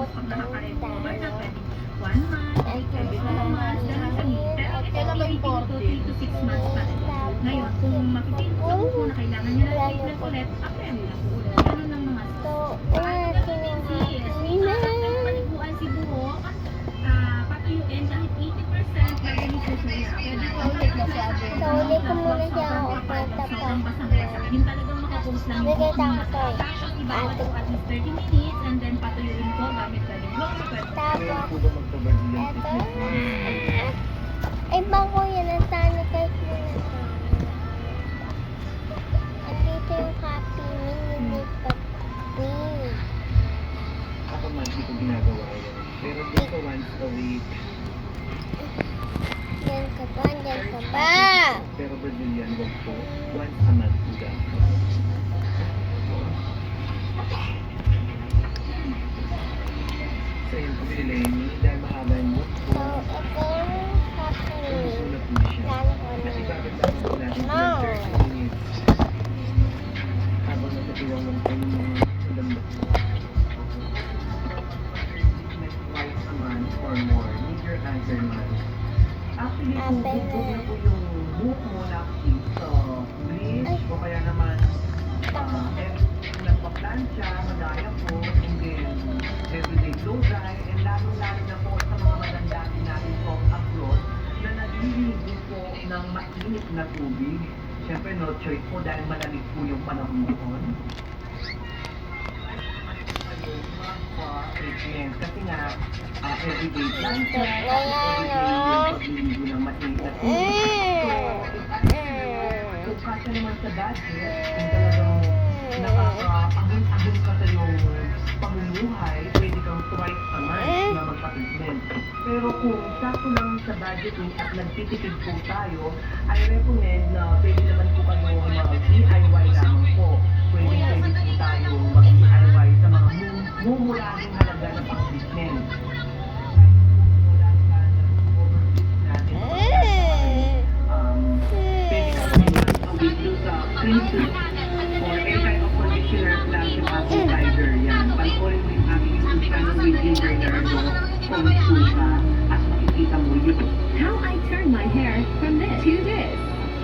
pag nakaka-recover na pwede 1 month, every 2 months, ganun kami. Pero Kailan ba estimated dito 3 to 6 months pa rin. Ngayon, kung mapipili ko po na kailangan niya ng treatment ulit, apply mo na po ulit. Ganun lang mga paliguan si buhok, patuyuin kahit 80% na beneficiary. Pwede po Ulit na siya. Uli ko muna siya ako kwenta pa. sobrang basang-basa. Yung talagang makapost lang yung Bigay buhok ko to eh. Tapos ibawat ko at least 30 minutes and then patuyuin ko gamit na rin. Tapos, po ba magpabagyan? eto. Ay, bako yan. Ang tani kahit muna to. Andito yung copy. Minilipat. Ako man, hindi ko ginagawa yan. Pero dito once a week. Diyan ka ba? Diyan ka ba? Pero Brazilian, wag po. Once a month po dapat. So yun po si Lenny, dahil mahaba yung book So, po. ito yung copy. Susulat po siya. Lalo ko Kasi na. bakit dapat po natin No. 30 minutes. Habang natatiwang lang po yung mga maganda. Next twice a month or more. Need your answer man. Actually, kung Apple gusto na. na po yung book mo na sa bleach o kaya naman nagpa-plancha, madaya po, and then everyday blow dry, and lalong-lalo na po sa mga madandati natin po abroad na nagliligo po ng mainit na tubig. Siyempre, no choice po dahil malamig po yung panahon noon. Treatment. Kasi nga, everyday plancha, everyday yung pagliligo ng mainit na tubig. So, kasi naman sa budget, kung talagang nakaka-ahon-ahon ka sa iyong pamumuhay, pwede kang twice a month na magpa-treatment. Pero kung sakto lang sa budgeting at nagtitipid po tayo, I recommend na pwede naman po kayo mag-DIY lamang po. Pwede po tayo mag-DIY sa mga mumulaking halaga ng pang-treatment. Or any kind of conditioner slash yung appetizer yan. Panoorin mo yung aking YouTube channel with Ginger Nerdo kung suka at makikita mo yun. How I turn my hair from this to this.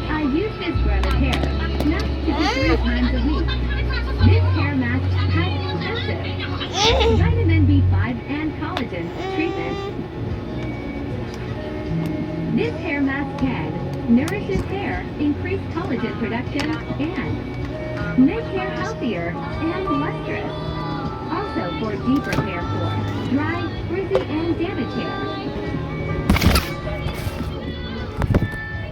I use this threaded hair mask to be 3 times a week. This hair mask has intensive vitamin B5 and collagen treatment. This hair mask can nourishes hair, increase collagen production, and make hair healthier and lustrous. Also for deeper hair